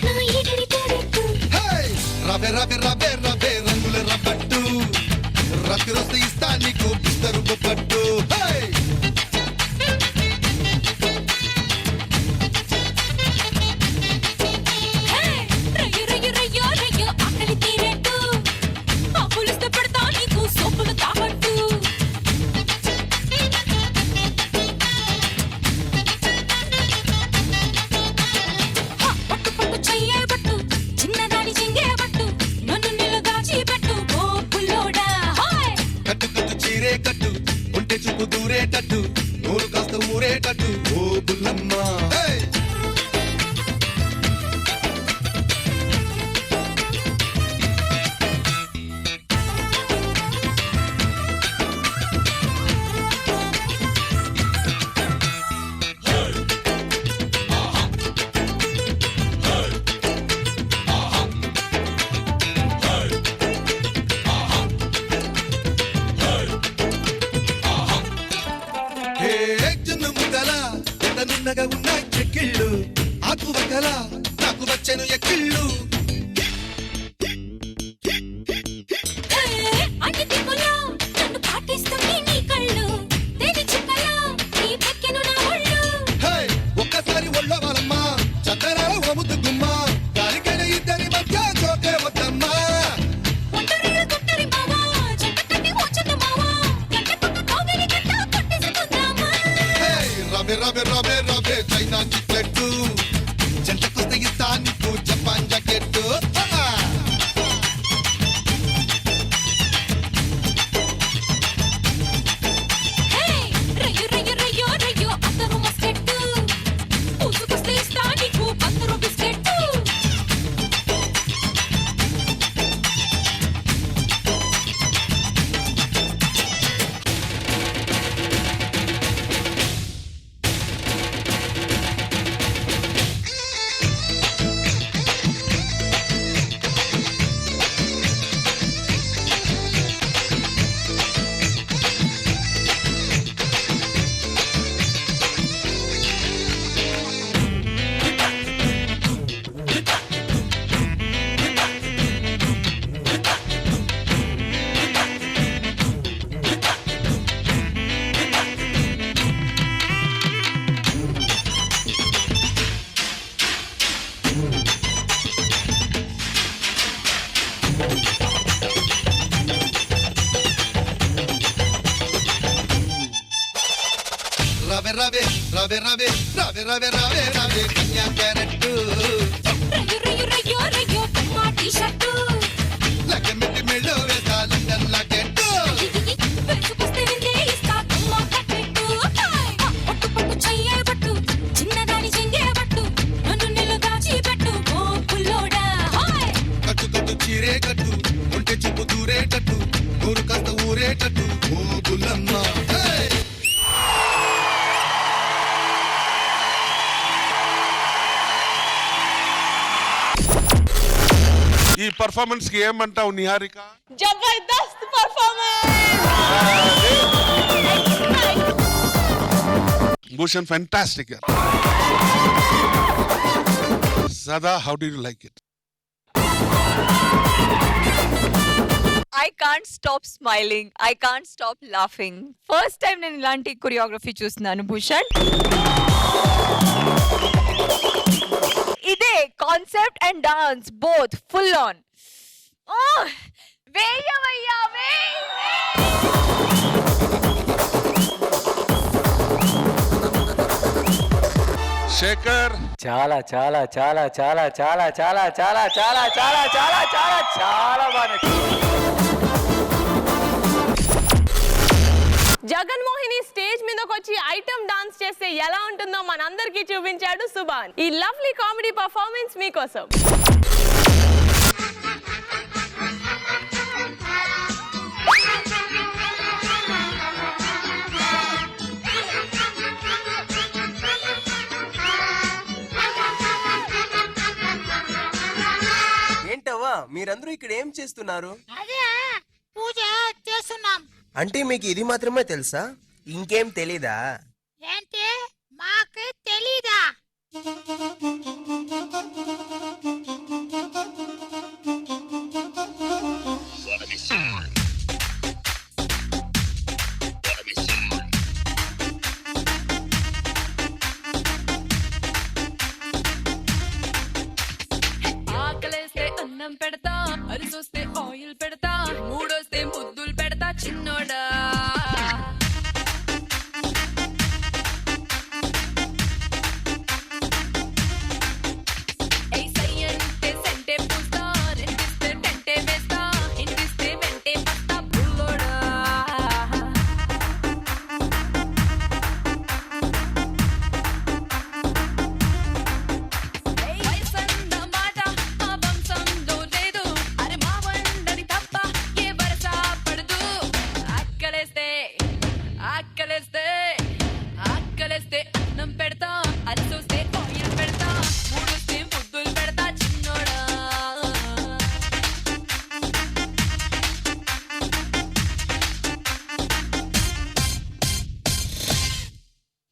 నా ఈడని తోడెట్టు రబె రబె రబె రబె రంగుల రబ్బట్టు రక్తిరొస్తే ఇస్తా నీకు బిస్తరు పట్టు. రయ్యో రయ్యో రయ్యో రయ్యో ఆకలి తీరేట్టు ఆ పులిస్తే పెడతా నీకు సోపులు తాగట్టు. పట్టు పట్టు చెయ్యబట్టు చిన్నదాని చెంగేబట్టు నన్ను నిలు దాచిపెట్టు ఓ పుల్లోడా. కట్టు కట్టు చీరే కట్టు ఒంటె చూపు దూరేటట్టు నోరు కాస్త ఊరేటట్టు ఓ బుల్లమ్మ. జున్ను ముద్దల ఎంత నున్నగా ఉన్న చెక్కిళ్ళు ఆకు వక్కల నాకు వచ్చెను ఎక్కిళ్ళు. అన్ని దిక్కులో నన్ను పాటిస్తుంది నీ కళ్ళు దేని చుక్కలో నీ పెక్కెను నా ఒళ్ళు. ఒక్కసారి ఒళ్ళో వాళ్ళమ్మ చద్దరాల ఒముద్దు గుమ్మ దానికైనా ఇద్దరి మధ్య చోటే వద్దమ్మా. ఒంటరిగా గుంటరి మావా జంట కట్టి వచ్చున్న మావా గంట పక్క కౌగిలి గంట కొట్టేసుకుందామా. రబె రబె రబె రబె చైనా చిక్లెట్టు జంటకొస్తే ఇస్తా నీకు జపాన్ జాకెట్టు. రయ్యో రయ్యో రయ్యో రయ్యో అత్తరు మస్కెట్టు పూసుకొస్తే ఇస్తా నీకు పత్తరు బిస్కెట్టు. రవె రవె రవె రవె రవె రవె రవె రవె కన్యా క్యారెట్టు రయ్యో రయ్యో రయ్యో రయ్యో టమాటీ షర్టు లగ్గ మెట్టి మెళ్ళో వేసా లండన్ లాకెట్ ఊరు కాస్త ఊరేటట్టు ఓ బుల్లమ్మ హే! ఈ పర్ఫార్మెన్స్ కి ఏమంటావు నిహారిక? జబర్దస్త్ performance. Bhushan fantastic. Sada, how did you like it? I can't stop smiling, I can't stop laughing. First time నేను ఇలాంటి కొరియోగ్రఫీ చూస్తున్నాను భూషణ్. ఇదే concept and dance both full on. వేయవయ్యా శేఖర్ చాలా చాలా చాలా చాలా చాలా చాలా చాలా చాలా చాలా చాలా చాలా చాలా బాగా జగన్మోహిని స్టేజ్ మీదకి వచ్చి ఐటమ్ డాన్స్ చేస్తే ఎలా ఉంటుందో మనందరికీ చూపించాడు సుభాన్. ఈ లవ్లీ కామెడీ పర్ఫార్మెన్స్ మీకోసం. ఏంటవ్వా మీరందరూ ఇక్కడ ఏం చేస్తున్నారు? అదే పూజ చేస్తున్నాం. అంటే మీకు ఇది మాత్రమే తెలుసా? ఇంకేం తెలీదా? ఏంటి మాకు తెలీదా? ఆకలేస్తే అన్నం పెడతా, అరిసొస్తే ఆయిల్ పెడతా, మూడొస్తే ముద్దులు పెడతా చిన్నోడా.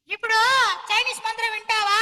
ఇప్పుడు చైనీస్ మంత్రం వింటావా?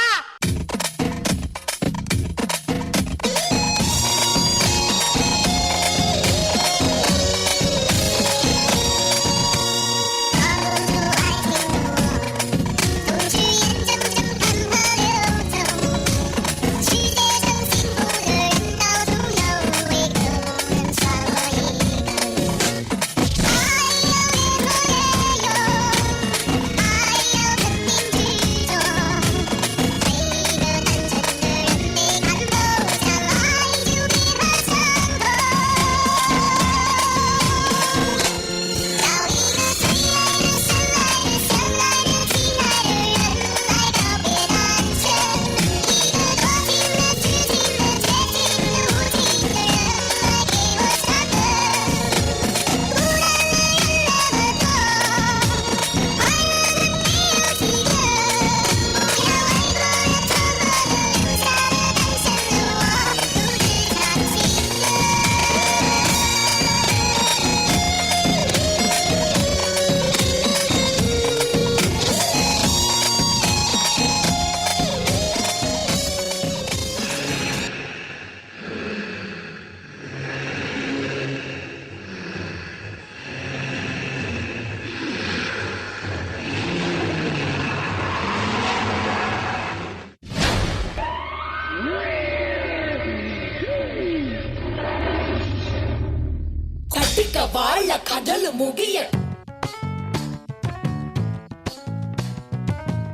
వాళ్ళ కథలు ముగియ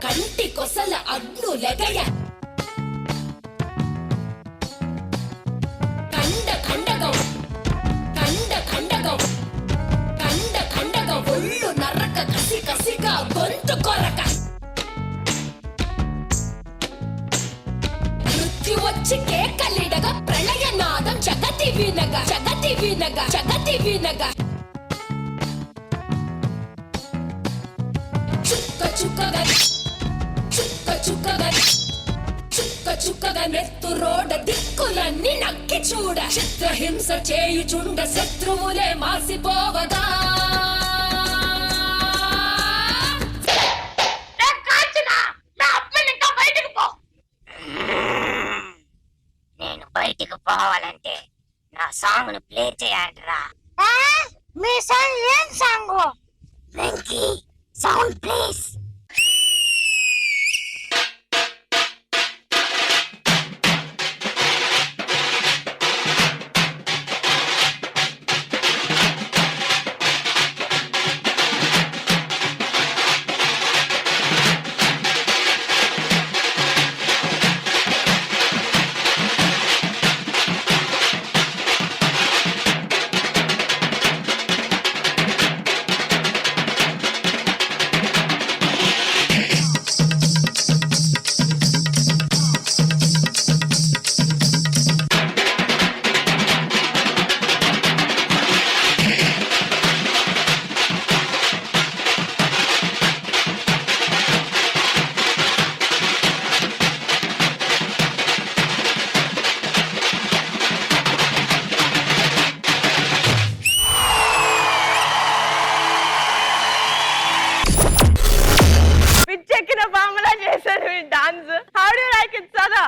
కంటి కొసల అగ్ను లెగయ కండ కండగం ఒళ్ళు నరక కసి కసిగా గొంతు కొరక మృత్యు వచ్చి కేకలిడగా ప్రళయనాదం జగతి వినగా చుక్కగా నెత్తు రోడ దిక్కులన్నీ నక్కి చూడ చిత్రహింస చేయుచుండ శత్రువులే మాసిపోవగా నేను బయటికి పోవాలంటే నా సాంగ్ ను ప్లే చేయండిరా. మీ సాంగ్ ఏం song? Venky sound please.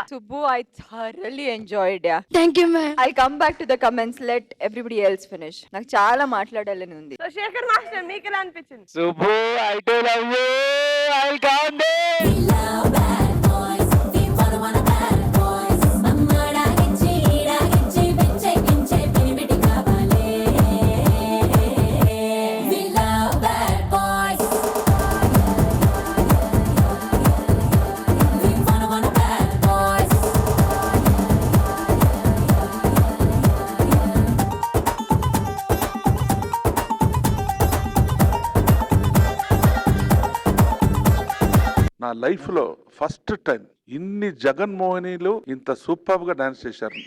Subbu, I thoroughly enjoyed. Yeah. Thank you, ma'am. I'll come back to the comments. Let everybody else finish. నాకు చాలా మాట్లాడాలని ఉంది. సో శేఖర్ మాస్టర్ మీకు ఎలా అనిపించింది? Subbu I too love you I calm day. నా life లో first time ఇన్ని జగన్మోహినీలు ఇంత సూపర్ గా డాన్స్ చేశారు.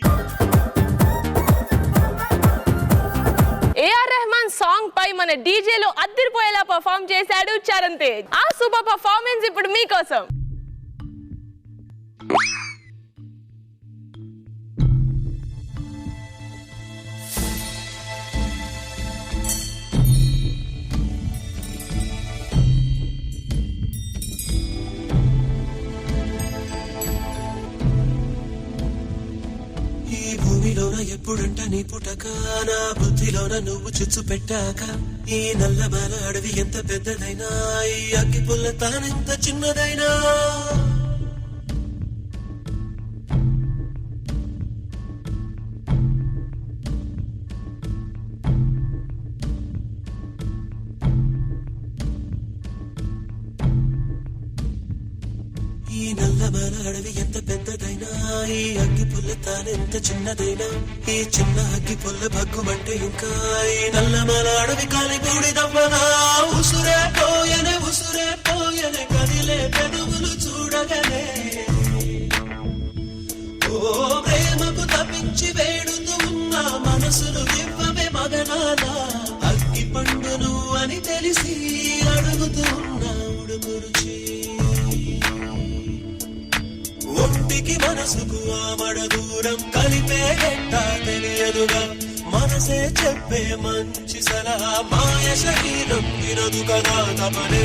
ఏఆర్ రెహమాన్ సాంగ్ పై మన డీజేలో అద్దరిపోయేలా పర్ఫామ్ చేశాడు చరణ్ తేజ్. ఆ సూపర్ పర్ఫార్మెన్స్ ఇప్పుడు మీకోసం. ఎప్పుడంట నీ పుటక నా బుద్ధిలోన నువ్వు చిచ్చు పెట్టాక ఈ నల్లమల అడవి ఎంత పెద్దదైనా ఈ అగ్గి పుల్ల తానెంత చిన్నదైనా ఈ నల్లమల అడవి ఎంత పెద్దదైనా ఈ అగ్గి పుల్ల తానెంత చిన్నదైనా ఈ చిన్న అగ్గి పుల్ల భగ్గుమంటే ఇంకా ఈ నల్లమల అడవి కాలి బూడిదవ్వనా ఉసురే పోయనే కదిలే పెదవులు చూడగనే ఓ ప్రేమకు తప్పించి వేడుతూ ఉన్న మనసులు ఇవ్వవే మగనాల అగ్గి పండును అని తెలిసి అడుగుతూ ఉన్నా ఉడుమురుచి ఒంటికి మనసుకు ఆమడ దూరం కలిపే గంట తెలియదుగా మనసే చెప్పే మంచి సలహా మాయ శరీరం వినదు కదా తమనే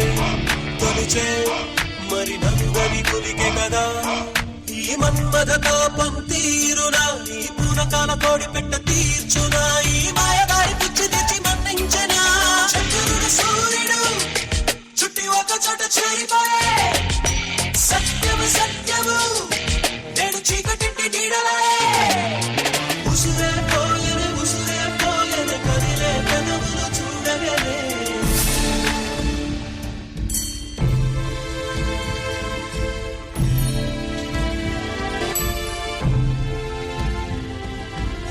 తొలిచే మరి నవ్వని కులికే కదా ఈ మన్మథ తాపం తీరునా ఈ పూనకాల కోడి పెట్ట తీర్చునా ఈ మాయదారి పిచ్చి తెచ్చి మన్నించనా చంద్రుడు సూర్యుడు చుట్టి ఒక చోట చేరిపోయే సత్యము నేడు చీకటింటి నీడలే ఉసురే పోయనే కదిలే పెదవులు చూడగలే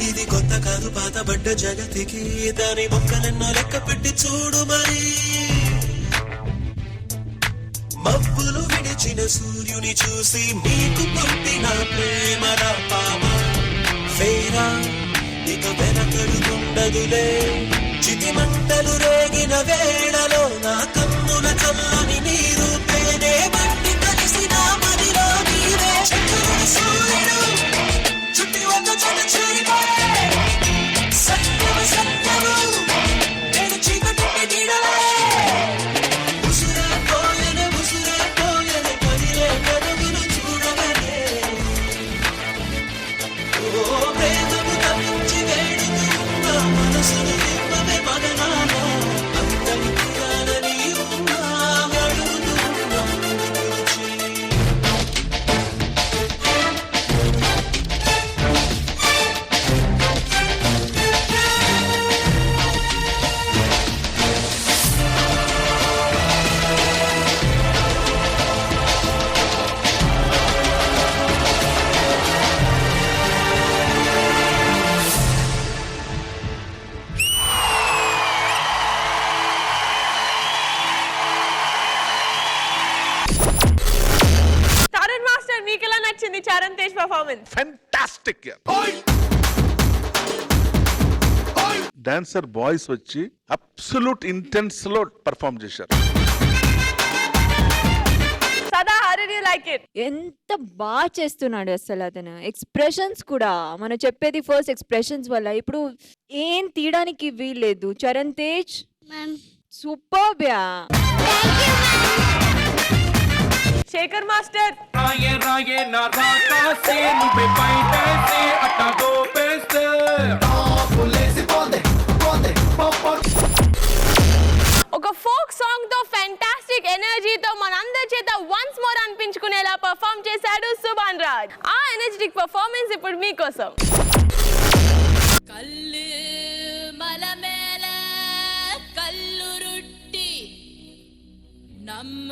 ఇది కొత్త కాదు పాతబడ్డ జగతికి దాని మొక్కలెన్నో లెక్క పెట్టి చూడు మరి మబ్బులు విడిచిన సూర్యుని చూసి మీకు పుట్టిన ప్రేమరా పామ ఫేరా ఇక వెనకడుగుండదులే చితి మంటలు రేగిన వేళలో నా కన్నుల చల్లని నీరు పేనే బట్టి కలిసిన మదిలో నీవే చంద్రుడు పర్ఫార్మెన్స్? ఫెంటాస్టిక్. డాన్సర్ బాయ్స్ వచ్చి అబ్సల్యూట్ ఇంటెన్స్ లో పర్ఫార్మ్ చేశారు. సదా, how did you like it? ఎంత బాగా చేస్తున్నాడు అసలు అతను. ఎక్స్ప్రెషన్స్ కూడా మనం చెప్పేది ఫస్ట్ ఎక్స్ప్రెషన్స్ వల్ల. ఇప్పుడు ఏం తీయడానికి వీల్లేదు. చరణ్ తేజ్ సూపర్ బ్యా. శేఖర్ మాస్టర్, ఒక ఫోక్ సాంగ్ తో ఫ్యాంటాస్టిక్ ఎనర్జీతో మనందరి చేత వన్స్ మోర్ అనిపించుకునేలా పర్ఫామ్ చేశాడు సుభాన్ రాజ్. ఆ ఎనర్జెటిక్ పర్ఫార్మెన్స్ ఇప్పుడు మీకోసం. కల్లు మలమేల కల్లురుట్టి నమ్మ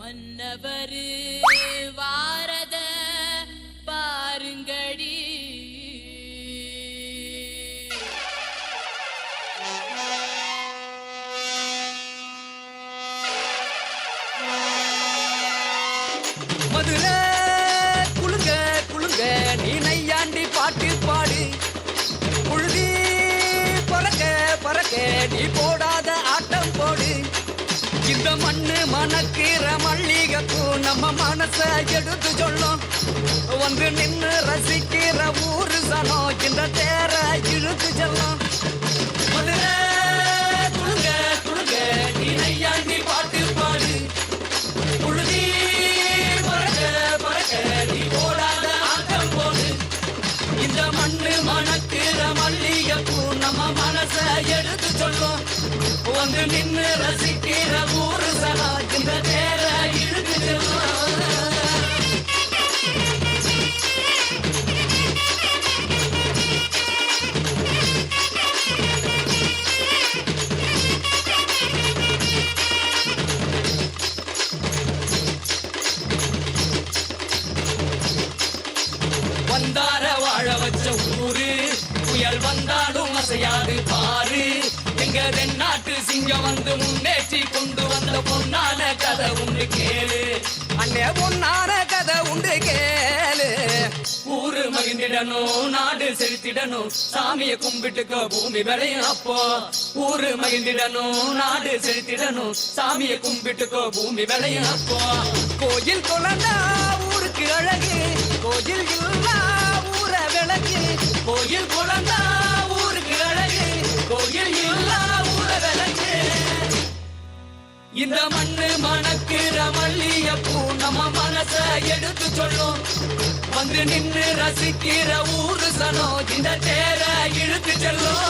மன்னவர் வாரத பாருங்கடி. மதுரை குளுங்க குளுங்க நீ நையாண்டி பாட்டு பாடு. புழுதி பறக்க பறக்க நீ போடாத ஆட்டம் போடு. இந்த மண்ணு மணக்கிற மல்லிகைப்பூ நம்ம மனச எடுத்து சொல்லும். வந்து நின்னு ரசிக்கிற ஊரு சனம் இந்த தேர இழுத்து செல்லும். மதுரை குளுங்க குளுங்க நீ நையாண்டி பாட்டு பாடு. புழுதி பறக்க பறக்க நீ போடாத ஆட்டம் போடு. இந்த மண்ணு மணக்கிற மல்லிகைப்பூ நம்ம மனச எடுத்து சொல்லும். வந்து நின்னு ரசிக்கிற ஊரு சனா இந்த தேர இழுத்து செல்லும். வந்தார வாழ வச்ச ஊரு புயல் வந்தாலும் அசையாது பாரு. எங்க தென்னாட்டு சிங்கம் வந்து முன்னேற்றி கொண்டு வந்த பொன்னான கதை உண்டு கேளு. அண்ணே பொன்னான கதை உண்டு கேளு. ஊரு மகிழ்ந்திடணும் நாடு செலுத்திடணும் சாமிய கும்பிட்டுக்கோ பூமி விளையும் அப்போ. ஊரு மகிழ்ந்திடணும் நாடு செலுத்திடணும் சாமிய கும்பிட்டுக்கோ பூமி விளையும் அப்போ. கோயில் குழந்தா ஊருக்கு அழகு கோயில் இல்லா ஊர விளக்கு. கோயில் குழந்தா ஊருக்கு அழகு கோயில் இல்லா ஊர விளக்கு. இந்த மண்ணு மணக்கிற மல்லிகைப்பூ நம்ம மனச எடுத்து சொல்லும். வந்து நின்னு ரசிக்கிற ஊரு சனம் இந்த தேர இழுத்து செல்லும்.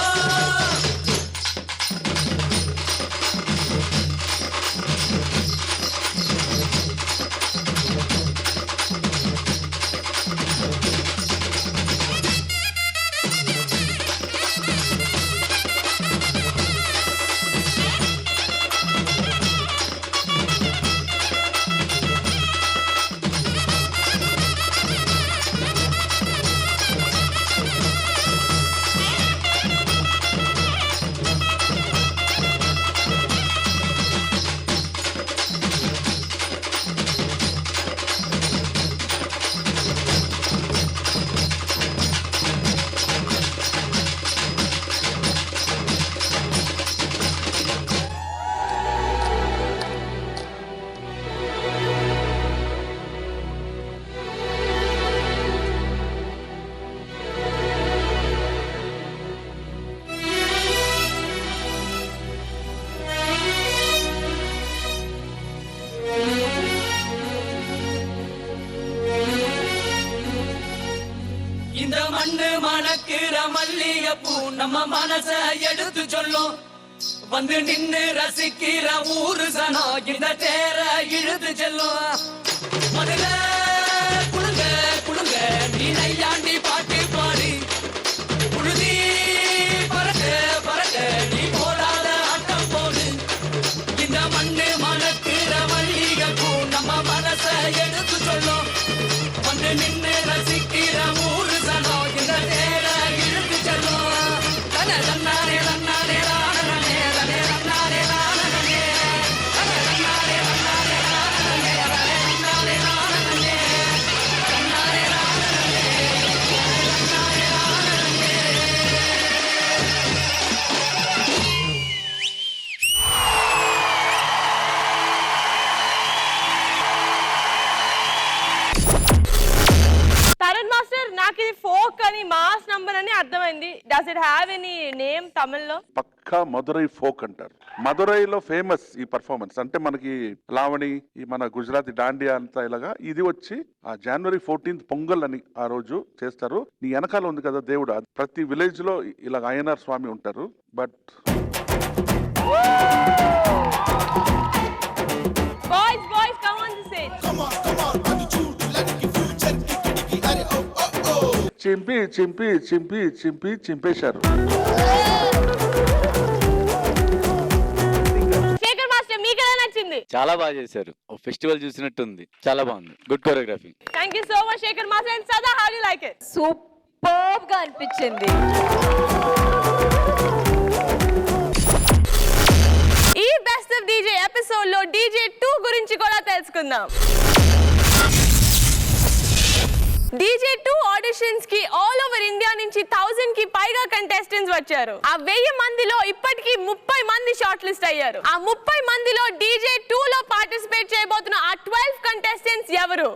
இந்த மண்ணு மணக்கிற மல்லிகைப்பூ நம்ம மனச எடுத்து சொல்லும். வந்து நின்னு ரசிக்கிற ஊரு சனம் இந்த தேர இழுத்து செல்லும். மதுரை குளுங்க குளுங்க நீ நையாண்டி பாட்டு பாடு. புழுதி பறக்க பறக்க நீ போடாத ஆட்டம் போடு. இந்த மண்ணு மணக்கிற மல்லிகைப்பூ நம்ம மனச எடுத்து சொல்லும். வந்து நின்னு ரசிக்கிற ஊரு சனம் இந்த தேர இழுத்து செல்லும். தன தன்னாரே தன்னாரே ராணனே தனே தன்னாரே ராணனே தன தன்னாரே தன்னாரே ராணனே தனே தன்னாரே ராணனே தன்னாரே ராணனே నాకు ఇది ఫోక్ అని మాస్ నంబర్ అని అర్థమైంది. Does it have any name తమిళ్లో? పక్కా మదురై ఫోక్ అంటారు. మదురైలో ఫేమస్ ఈ పర్ఫార్మెన్స్. అంటే మనకి లావణి, ఈ మన గుజరాతీ దాండియా అంతా ఇలాగా, ఇది వచ్చి ఆ January 14th పొంగల్ అని ఆ రోజు చేస్తారు. నీ వెనకాల ఉంది కదా దేవుడు, అది ప్రతి విలేజ్ లో ఇలాగ అయ్యనార్ స్వామి ఉంటారు. But boys come on the stage. చింపేశారు. శేఖర్ మాస్టర్ మీకు ఎలా నచ్చింది? చాలా బాగా చేశారు. ఓ ఫెస్టివల్ చూసినట్టుంది. చాలా బాగుంది. Good choreography. Thank you so much Shekhar master. And Sada, how do you like it? Superb గా అనిపించింది. ఈ బెస్ట్ ఆఫ్ డీజే ఎపిసోడ్ లో DJ 2 గురించి కూడా తెలుసుకుందాం. DJ 2 ఆడిషన్స్ కి ఆల్ ఓవర్ ఇండియా నుంచి 1000 కి పైగా కంటెస్టెంట్స్ వచ్చారు. ఆ 1000 మందిలో ఇప్పటికి 30 మంది షార్ట్ లిస్ట్ అయ్యారు. ఆ 30 మందిలో DJ 2 లో పార్టిసిపేట్ చేయబోతున్న ఆ 12 కంటెస్టెంట్స్ ఎవరు?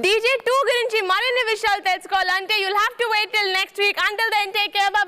DJ 2 గురించి మరిన్ని విషయాలు తెలుసుకోవాలంటే you'll have to wait till next week. Until then, take care. Bye.